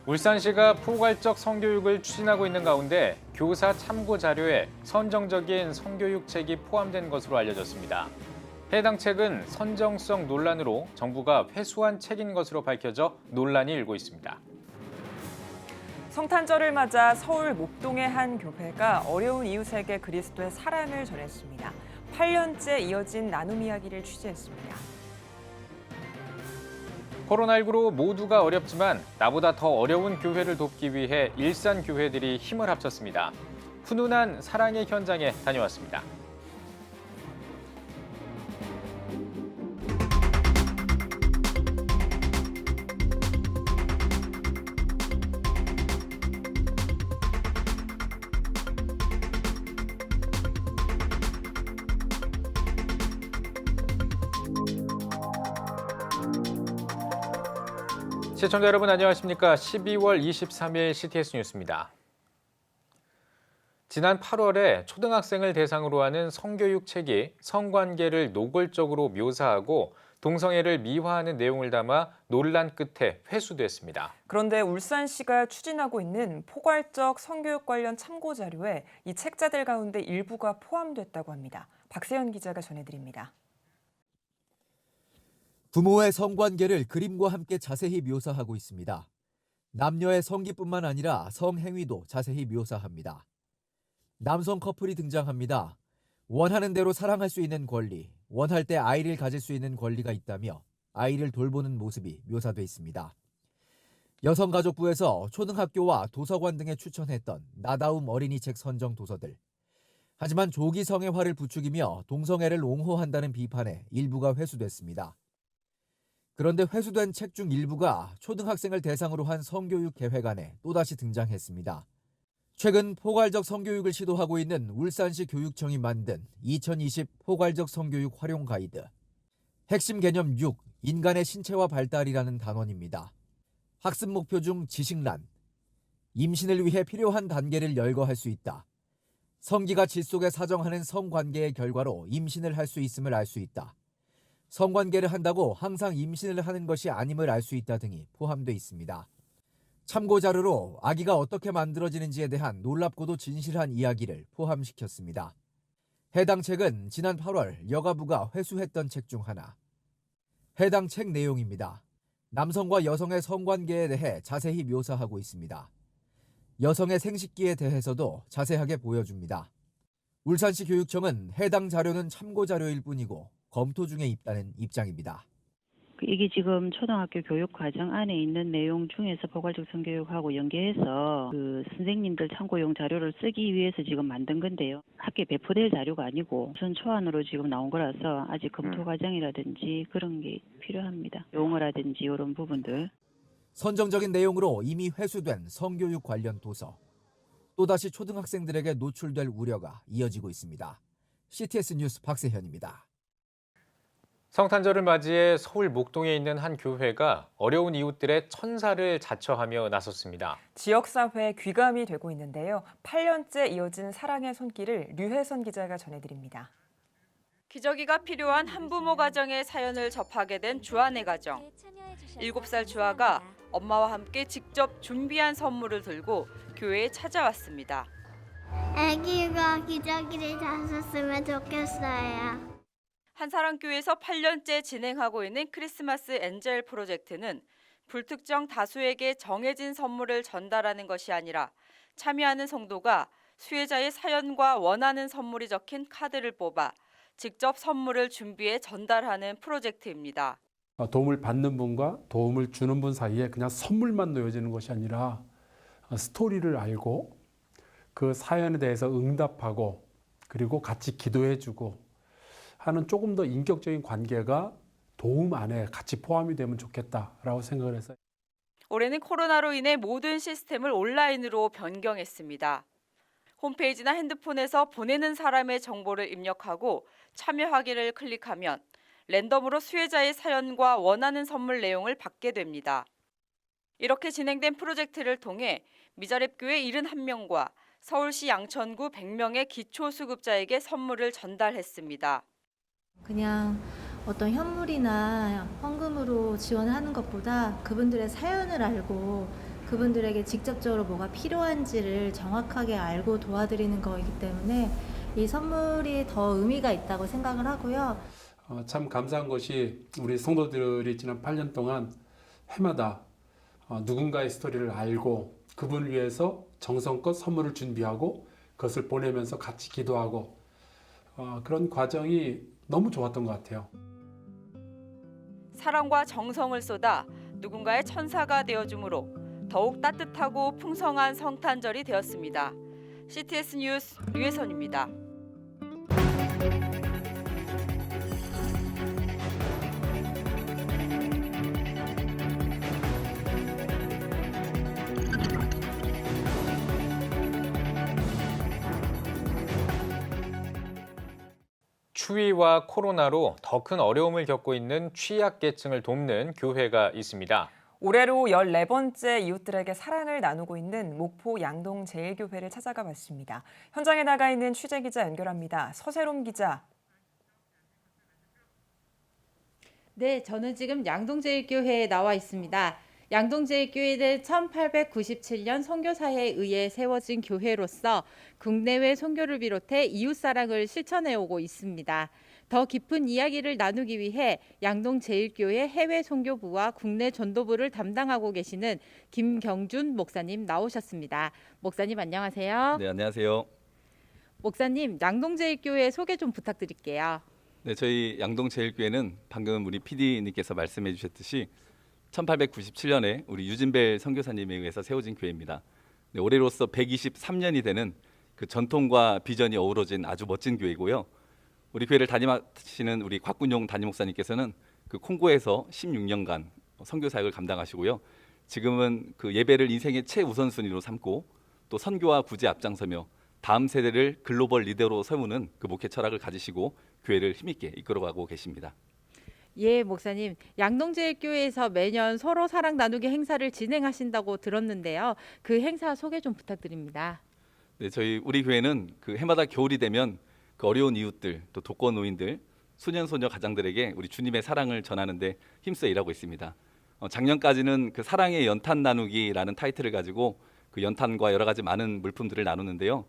울산시가 포괄적 성교육을 추진하고 있는 가운데 교사 참고 자료에 선정적인 성교육책이 포함된 것으로 알려졌습니다. 해당 책은 선정성 논란으로 정부가 회수한 책인 것으로 밝혀져 논란이 일고 있습니다. 성탄절을 맞아 서울 목동의 한 교회가 어려운 이웃에게 그리스도의 사랑을 전했습니다. 8년째 이어진 나눔 이야기를 취재했습니다. 코로나19로 모두가 어렵지만 나보다 더 어려운 교회를 돕기 위해 일산 교회들이 힘을 합쳤습니다. 훈훈한 사랑의 현장에 다녀왔습니다. 시청자 여러분 안녕하십니까? 12월 23일 CTS 뉴스입니다. 지난 8월에 초등학생을 대상으로 하는 성교육 책이 성관계를 노골적으로 묘사하고 동성애를 미화하는 내용을 담아 논란 끝에 회수됐습니다. 그런데 울산시가 추진하고 있는 포괄적 성교육 관련 참고 자료에 이 책자들 가운데 일부가 포함됐다고 합니다. 박세현 기자가 전해드립니다. 부모의 성관계를 그림과 함께 자세히 묘사하고 있습니다. 남녀의 성기뿐만 아니라 성행위도 자세히 묘사합니다. 남성 커플이 등장합니다. 원하는 대로 사랑할 수 있는 권리, 원할 때 아이를 가질 수 있는 권리가 있다며 아이를 돌보는 모습이 묘사돼 있습니다. 여성가족부에서 초등학교와 도서관 등에 추천했던 나다움 어린이책 선정 도서들. 하지만 조기 성애화를 부추기며 동성애를 옹호한다는 비판에 일부가 회수됐습니다. 그런데 회수된 책 중 일부가 초등학생을 대상으로 한 성교육 계획안에 또다시 등장했습니다. 최근 포괄적 성교육을 시도하고 있는 울산시 교육청이 만든 2020 포괄적 성교육 활용 가이드. 핵심 개념 6, 인간의 신체와 발달이라는 단원입니다. 학습 목표 중 지식란, 임신을 위해 필요한 단계를 열거할 수 있다. 성기가 질속에 사정하는 성관계의 결과로 임신을 할 수 있음을 알 수 있다. 성관계를 한다고 항상 임신을 하는 것이 아님을 알 수 있다 등이 포함되어 있습니다. 참고 자료로 아기가 어떻게 만들어지는지에 대한 놀랍고도 진실한 이야기를 포함시켰습니다. 해당 책은 지난 8월 여가부가 회수했던 책 중 하나. 해당 책 내용입니다. 남성과 여성의 성관계에 대해 자세히 묘사하고 있습니다. 여성의 생식기에 대해서도 자세하게 보여줍니다. 울산시 교육청은 해당 자료는 참고 자료일 뿐이고 검토 중에 있다는 입장입니다. 이게 지금 초등학교 교육 과정 안에 있는 내용 중에서 포괄적 성교육하고 연계해서 선생님들 참고용 자료를 쓰기 위해서 지금 만든 건데요. 학교에 배포될 자료가 아니고 우선 초안으로 지금 나온 거라서 아직 검토 과정이라든지 그런 게 필요합니다. 용어라든지 이런 부분들. 선정적인 내용으로 이미 회수된 성교육 관련 도서. 또다시 초등학생들에게 노출될 우려가 이어지고 있습니다. CTS 뉴스 박세현입니다. 성탄절을 맞이해 서울 목동에 있는 한 교회가 어려운 이웃들의 천사를 자처하며 나섰습니다. 지역사회의 귀감이 되고 있는데요. 8년째 이어진 사랑의 손길을 류혜선 기자가 전해드립니다. 기저귀가 필요한 한부모 가정의 사연을 접하게 된 주한의 가정. 7살 주아가 엄마와 함께 직접 준비한 선물을 들고 교회에 찾아왔습니다. 아기가 기저귀를 잘 썼으면 좋겠어요. 한사랑교회에서 8년째 진행하고 있는 크리스마스 엔젤 프로젝트는 불특정 다수에게 정해진 선물을 전달하는 것이 아니라 참여하는 성도가 수혜자의 사연과 원하는 선물이 적힌 카드를 뽑아 직접 선물을 준비해 전달하는 프로젝트입니다. 도움을 받는 분과 도움을 주는 분 사이에 그냥 선물만 놓여지는 것이 아니라 스토리를 알고 그 사연에 대해서 응답하고 그리고 같이 기도해주고 하는 조금 더 인격적인 관계가 도움 안에 같이 포함이 되면 좋겠다라고 생각을 해서 올해는 코로나로 인해 모든 시스템을 온라인으로 변경했습니다. 홈페이지나 핸드폰에서 보내는 사람의 정보를 입력하고 참여하기를 클릭하면 랜덤으로 수혜자의 사연과 원하는 선물 내용을 받게 됩니다. 이렇게 진행된 프로젝트를 통해 미자립교회 71명과 서울시 양천구 100명의 기초수급자에게 선물을 전달했습니다. 그냥 어떤 현물이나 헌금으로 지원하는 것보다 그분들의 사연을 알고 그분들에게 직접적으로 뭐가 필요한지를 정확하게 알고 도와드리는 거이기 때문에 이 선물이 더 의미가 있다고 생각을 하고요. 참 감사한 것이 우리 성도들이 지난 8년 동안 해마다 누군가의 스토리를 알고 그분을 위해서 정성껏 선물을 준비하고 그것을 보내면서 같이 기도하고 그런 과정이 너무 좋았던 것 같아요. 사랑과 정성을 쏟아 누군가의 천사가 되어주므로 더욱 따뜻하고 풍성한 성탄절이 되었습니다. CTS 뉴스 류혜선입니다. 추위와 코로나로 더 큰 어려움을 겪고 있는 취약계층을 돕는 교회가 있습니다. 올해로 14번째 이웃들에게 사랑을 나누고 있는 목포 양동제일교회를 찾아가 봤습니다. 현장에 나가 있는 취재기자 연결합니다. 서세롬 기자. 네, 저는 지금 양동제일교회에 나와 있습니다. 양동제일교회는 1897년 선교사에 의해 세워진 교회로서 국내외 선교를 비롯해 이웃사랑을 실천해 오고 있습니다. 더 깊은 이야기를 나누기 위해 양동제일교회 해외 선교부와 국내 전도부를 담당하고 계시는 김경준 목사님 나오셨습니다. 목사님 안녕하세요. 네, 안녕하세요. 목사님, 양동제일교회 소개 좀 부탁드릴게요. 네, 저희 양동제일교회는 방금 우리 PD님께서 말씀해 주셨듯이 1897년에 우리 유진벨 선교사님에 의해서 세워진 교회입니다. 네, 올해로서 123년이 되는 그 전통과 비전이 어우러진 아주 멋진 교회고요. 우리 교회를 담임하시는 우리 곽군용 담임 목사님께서는 그 콩고에서 16년간 선교 사역을 감당하시고요. 지금은 그 예배를 인생의 최우선순위로 삼고 또 선교와 구제 앞장서며 다음 세대를 글로벌 리더로 세우는 그 목회 철학을 가지시고 교회를 힘있게 이끌어가고 계십니다. 예, 목사님. 양동제일교회에서 매년 서로 사랑 나누기 행사를 진행하신다고 들었는데요. 그 행사 소개 좀 부탁드립니다. 네, 저희 우리 교회는 그 해마다 겨울이 되면 그 어려운 이웃들, 또 독거 노인들, 소년 소녀 가장들에게 우리 주님의 사랑을 전하는데 힘써 일하고 있습니다. 작년까지는 그 사랑의 연탄 나누기라는 타이틀을 가지고 그 연탄과 여러 가지 많은 물품들을 나누는데요.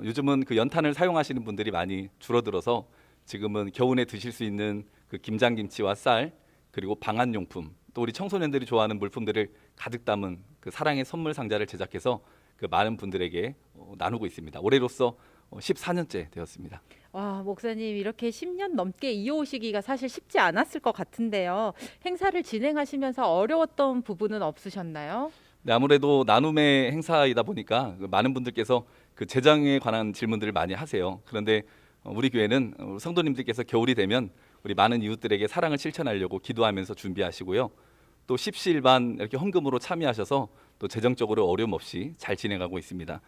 요즘은 그 연탄을 사용하시는 분들이 많이 줄어들어서 지금은 겨우내 드실 수 있는 그 김장김치와 쌀, 그리고 방한용품, 또 우리 청소년들이 좋아하는 물품들을 가득 담은 그 사랑의 선물 상자를 제작해서 그 많은 분들에게 나누고 있습니다. 올해로서 14년째 되었습니다. 와, 목사님 이렇게 10년 넘게 이어오시기가 사실 쉽지 않았을 것 같은데요. 행사를 진행하시면서 어려웠던 부분은 없으셨나요? 네, 아무래도 나눔의 행사이다 보니까 많은 분들께서 그 재정에 관한 질문들을 많이 하세요. 그런데 우리 교회는 성도님들께서 겨울이 되면 우리 많은 이웃들에게 사랑을 실천하려고 기도하면서 준비하시고요. 또 십시일반 이렇게 헌금으로 참여하셔서 또 재정적으로 어려움 없이 잘 진행하고 있습니다.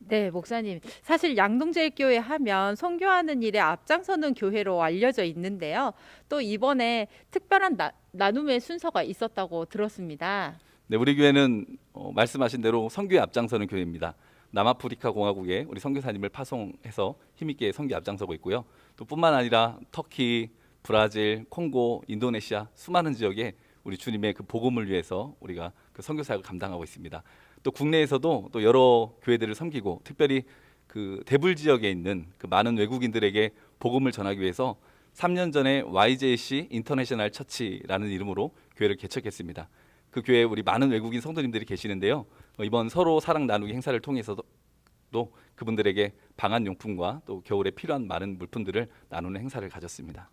네, 목사님. 사실 양동제일교회 하면 선교하는 일에 앞장서는 교회로 알려져 있는데요. 또 이번에 특별한 나눔의 순서가 있었다고 들었습니다. 네, 우리 교회는 말씀하신 대로 선교에 앞장서는 교회입니다. 남아프리카 공화국에 우리 선교사님을 파송해서 힘있게 선교 앞장서고 있고요. 또 뿐만 아니라 터키, 브라질, 콩고, 인도네시아 수많은 지역에 우리 주님의 그 복음을 위해서 우리가 그 선교 사역을 감당하고 있습니다. 또 국내에서도 또 여러 교회들을 섬기고 특별히 그 대불 지역에 있는 그 많은 외국인들에게 복음을 전하기 위해서 3년 전에 YJC 인터내셔널 처치라는 이름으로 교회를 개척했습니다. 그 교회에 우리 많은 외국인 성도님들이 계시는데요. 이번 서로 사랑 나누기 행사를 통해서도 그분들에게 방한용품과 또 겨울에 필요한 많은 물품들을 나누는 행사를 가졌습니다.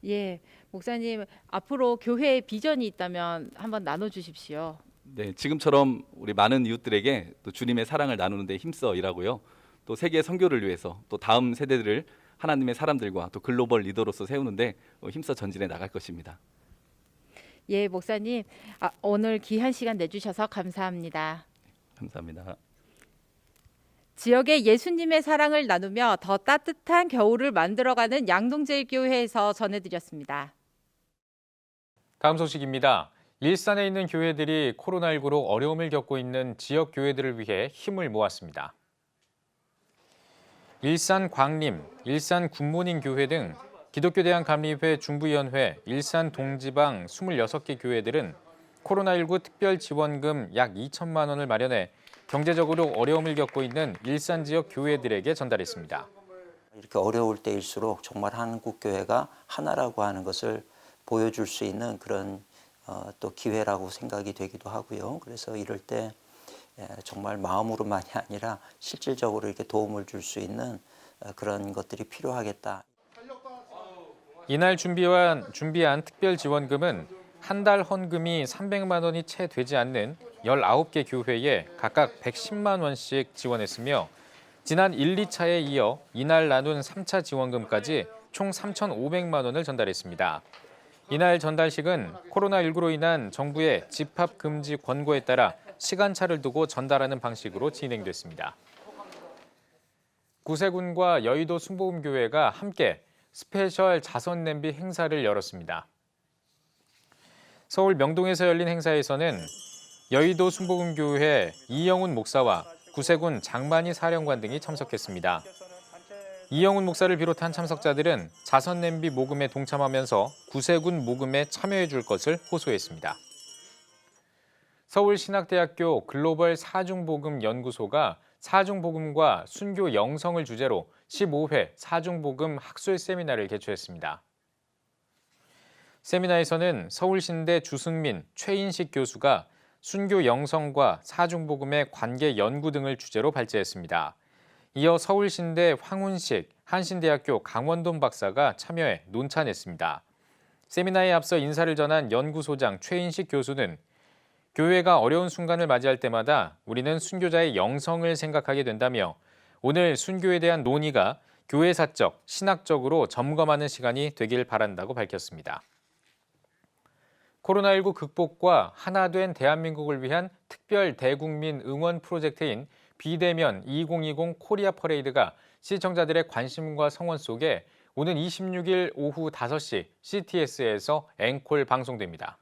예, 목사님 앞으로 교회의 비전이 있다면 한번 나눠주십시오. 네, 지금처럼 우리 많은 이웃들에게 또 주님의 사랑을 나누는 데 힘써 일하고요. 또 세계 선교를 위해서 또 다음 세대들을 하나님의 사람들과 또 글로벌 리더로서 세우는데 힘써 전진해 나갈 것입니다. 예, 목사님 오늘 귀한 시간 내주셔서 감사합니다. 감사합니다. 지역의 예수님의 사랑을 나누며 더 따뜻한 겨울을 만들어가는 양동제일교회에서 전해드렸습니다. 다음 소식입니다. 일산에 있는 교회들이 코로나19로 어려움을 겪고 있는 지역 교회들을 위해 힘을 모았습니다. 일산 광림, 일산 굿모닝 교회 등 기독교대한감리회 중부위원회, 일산 동지방 26개 교회들은 코로나19 특별지원금 약 2천만 원을 마련해 경제적으로 어려움을 겪고 있는 일산 지역 교회들에게 전달했습니다. 이렇게 어려울 때일수록 정말 한국 교회가 하나라고 하는 것을 보여줄 수 있는 그런 또 기회라고 생각이 되기도 하고요. 그래서 이럴 때 정말 마음으로만이 아니라 실질적으로 이렇게 도움을 줄 수 있는 그런 것들이 필요하겠다. 이날 준비한 특별지원금은 한 달 헌금이 300만 원이 채 되지 않는 19개 교회에 각각 110만 원씩 지원했으며 지난 1, 2차에 이어 이날 나눈 3차 지원금까지 총 3,500만 원을 전달했습니다. 이날 전달식은 코로나19로 인한 정부의 집합 금지 권고에 따라 시간차를 두고 전달하는 방식으로 진행됐습니다. 구세군과 여의도 순복음교회가 함께 스페셜 자선 냄비 행사를 열었습니다. 서울 명동에서 열린 행사에서는 여의도 순복음교회 이영훈 목사와 구세군 장만희 사령관 등이 참석했습니다. 이영훈 목사를 비롯한 참석자들은 자선 냄비 모금에 동참하면서 구세군 모금에 참여해 줄 것을 호소했습니다. 서울신학대학교 글로벌 사중복음 연구소가 사중복음과 순교 영성을 주제로 15회 사중복음 학술 세미나를 개최했습니다. 세미나에서는 서울신대 주승민, 최인식 교수가 순교 영성과 사중복음의 관계 연구 등을 주제로 발제했습니다. 이어 서울신대 황운식, 한신대학교 강원돈 박사가 참여해 논찬했습니다. 세미나에 앞서 인사를 전한 연구소장 최인식 교수는 교회가 어려운 순간을 맞이할 때마다 우리는 순교자의 영성을 생각하게 된다며 오늘 순교에 대한 논의가 교회사적, 신학적으로 점검하는 시간이 되길 바란다고 밝혔습니다. 코로나19 극복과 하나된 대한민국을 위한 특별 대국민 응원 프로젝트인 비대면 2020 코리아 퍼레이드가 시청자들의 관심과 성원 속에 오는 26일 오후 5시 CTS에서 앵콜 방송됩니다.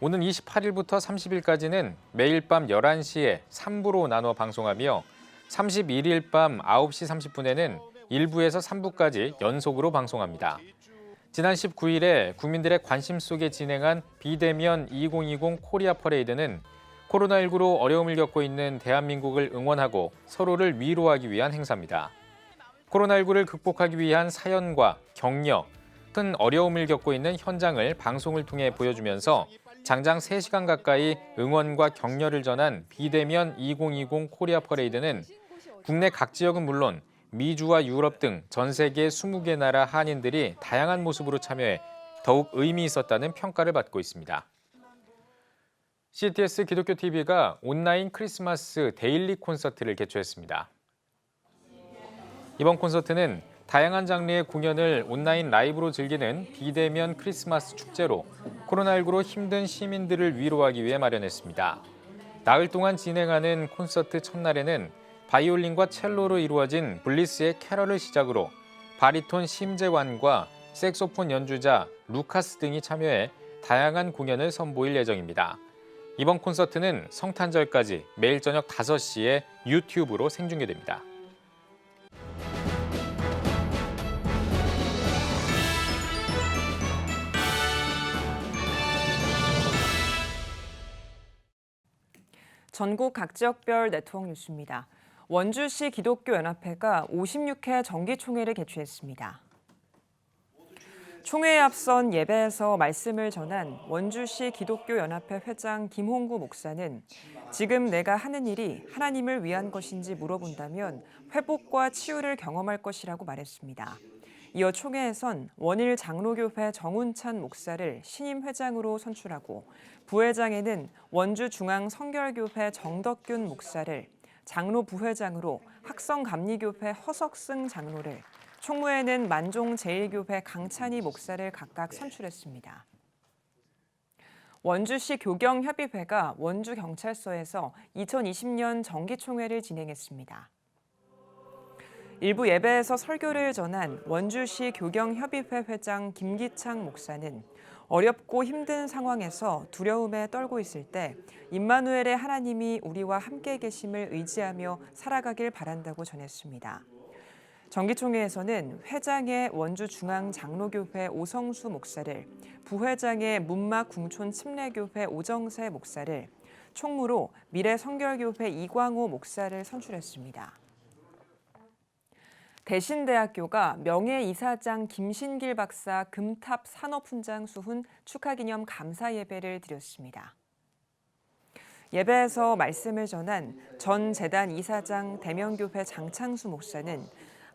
오는 28일부터 30일까지는 매일 밤 11시에 3부로 나눠 방송하며 31일 밤 9시 30분에는 1부에서 3부까지 연속으로 방송합니다. 지난 19일에 국민들의 관심 속에 진행한 비대면 2020 코리아 퍼레이드는 코로나19로 어려움을 겪고 있는 대한민국을 응원하고 서로를 위로하기 위한 행사입니다. 코로나19를 극복하기 위한 사연과 격려, 큰 어려움을 겪고 있는 현장을 방송을 통해 보여주면서 장장 3시간 가까이 응원과 격려를 전한 비대면 2020 코리아 퍼레이드는 국내 각 지역은 물론 미주와 유럽 등 전 세계 20개 나라 한인들이 다양한 모습으로 참여해 더욱 의미 있었다는 평가를 받고 있습니다. CTS 기독교 TV가 온라인 크리스마스 데일리 콘서트를 개최했습니다. 이번 콘서트는 다양한 장르의 공연을 온라인 라이브로 즐기는 비대면 크리스마스 축제로 코로나19로 힘든 시민들을 위로하기 위해 마련했습니다. 나흘 동안 진행하는 콘서트 첫날에는 바이올린과 첼로로 이루어진 블리스의 캐럴을 시작으로 바리톤 심재환과 색소폰 연주자 루카스 등이 참여해 다양한 공연을 선보일 예정입니다. 이번 콘서트는 성탄절까지 매일 저녁 5시에 유튜브로 생중계됩니다. 전국 각 지역별 네트워크 뉴스입니다. 원주시 기독교연합회가 56회 정기총회를 개최했습니다. 총회에 앞선 예배에서 말씀을 전한 원주시 기독교연합회 회장 김홍구 목사는 지금 내가 하는 일이 하나님을 위한 것인지 물어본다면 회복과 치유를 경험할 것이라고 말했습니다. 이어 총회에선 원일 장로교회 정운찬 목사를 신임 회장으로 선출하고 부회장에는 원주중앙성결교회 정덕균 목사를, 장로 부회장으로 학성감리교회 허석승 장로를, 총무에는 만종제일교회 강찬희 목사를 각각 선출했습니다. 원주시 교경협의회가 원주경찰서에서 2020년 정기총회를 진행했습니다. 일부 예배에서 설교를 전한 원주시 교경협의회 회장 김기창 목사는 어렵고 힘든 상황에서 두려움에 떨고 있을 때 임마누엘의 하나님이 우리와 함께 계심을 의지하며 살아가길 바란다고 전했습니다. 정기총회에서는 회장의 원주중앙장로교회 오성수 목사를, 부회장의 문막궁촌침례교회 오정세 목사를, 총무로 미래성결교회 이광호 목사를 선출했습니다. 대신대학교가 명예이사장 김신길 박사 금탑 산업훈장 수훈 축하기념 감사 예배를 드렸습니다. 예배에서 말씀을 전한 전 재단 이사장 대명교회 장창수 목사는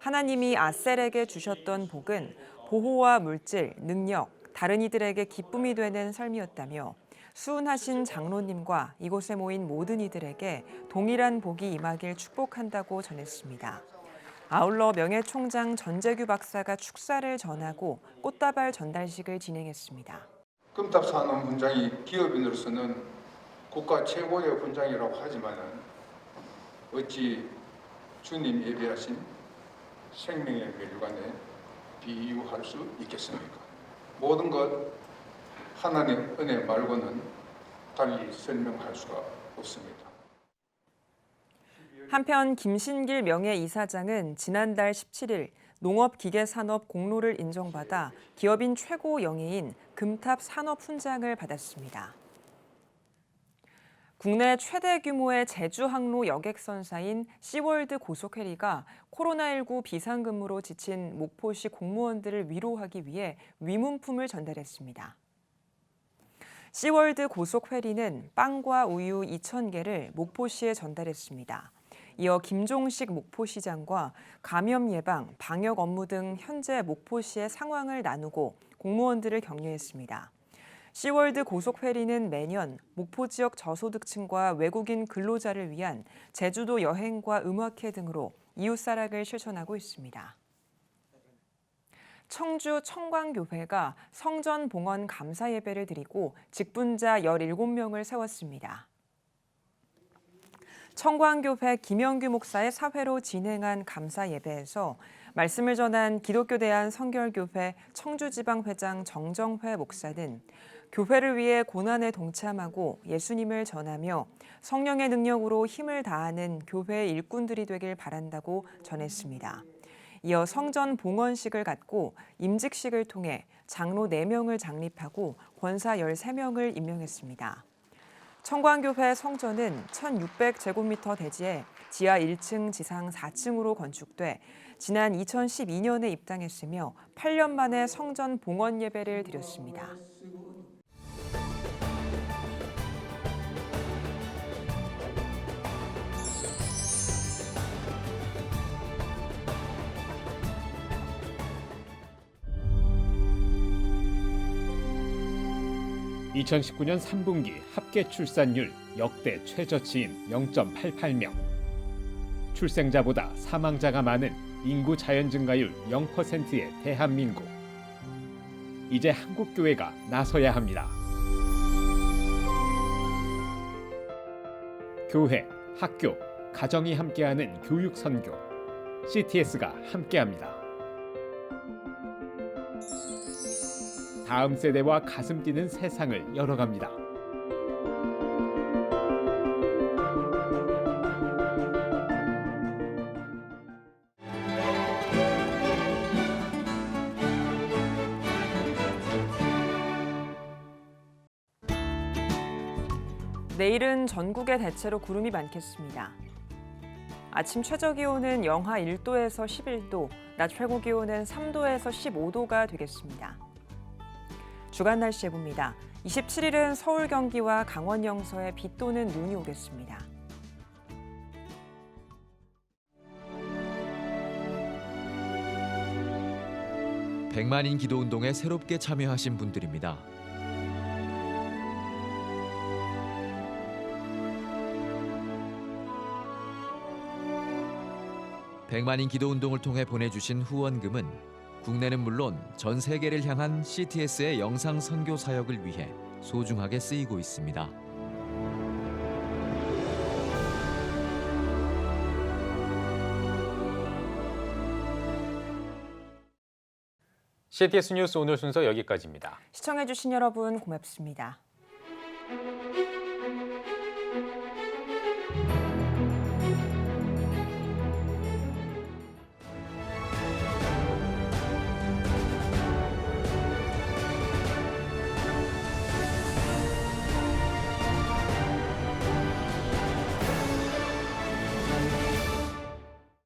하나님이 아셀에게 주셨던 복은 보호와 물질, 능력, 다른 이들에게 기쁨이 되는 삶이었다며 수훈하신 장로님과 이곳에 모인 모든 이들에게 동일한 복이 임하길 축복한다고 전했습니다. 아울러 명예총장 전재규 박사가 축사를 전하고 꽃다발 전달식을 진행했습니다. 금탑 산업 훈장이 기업인으로서는 국가 최고의 훈장이라고 하지만은 어찌 주님 예비하신 생명의 멸관에 비유할 수 있겠습니까? 모든 것 하나님 은혜 말고는 달리 설명할 수가 없습니다. 한편 김신길 명예이사장은 지난달 17일 농업기계산업 공로를 인정받아 기업인 최고 영예인 금탑 산업훈장을 받았습니다. 국내 최대 규모의 제주항로 여객선사인 시월드 고속해리가 코로나19 비상근무로 지친 목포시 공무원들을 위로하기 위해 위문품을 전달했습니다. 시월드 고속회리는 빵과 우유 2,000개를 목포시에 전달했습니다. 이어 김종식 목포시장과 감염 예방, 방역 업무 등 현재 목포시의 상황을 나누고 공무원들을 격려했습니다. 시월드 고속회리는 매년 목포 지역 저소득층과 외국인 근로자를 위한 제주도 여행과 음악회 등으로 이웃사락을 실천하고 있습니다. 청주 청광교회가 성전 봉헌 감사 예배를 드리고 직분자 17명을 세웠습니다. 청광교회 김영규 목사의 사회로 진행한 감사 예배에서 말씀을 전한 기독교 대한성결교회 청주지방회장 정정회 목사는 교회를 위해 고난에 동참하고 예수님을 전하며 성령의 능력으로 힘을 다하는 교회의 일꾼들이 되길 바란다고 전했습니다. 이어 성전 봉헌식을 갖고 임직식을 통해 장로 4명을 장립하고 권사 13명을 임명했습니다. 청광교회 성전은 1,600제곱미터 대지에 지하 1층, 지상 4층으로 건축돼 지난 2012년에 입당했으며 8년 만에 성전 봉헌 예배를 드렸습니다. (2019년 3분기) 합계 출산율 역대 최저치인 0.88명. 출생자보다 사망자가 많은 인구 자연 증가율 0%의 대한민국. 이제 한국교회가 나서야 합니다. 교회, 학교, 가정이 함께하는 교육 선교. CTS가 함께합니다. 다음 세대와 가슴 뛰는 세상을 열어갑니다. 내일은 전국에 대체로 구름이 많겠습니다. 아침 최저기온은 영하 1도에서 11도, 낮 최고기온은 3도에서 15도가 되겠습니다. 주간 날씨 예보입니다. 27일은 서울, 경기와 강원 영서에 비 또는 눈이 오겠습니다. 백만인 기도운동에 새롭게 참여하신 분들입니다. 백만인 기도운동을 통해 보내주신 후원금은 국내는 물론 전 세계를 향한 CTS의 영상 선교 사역을 위해 소중하게 쓰이고 있습니다. CTS 뉴스 오늘 순서 여기까지입니다. 시청해주신 여러분 고맙습니다.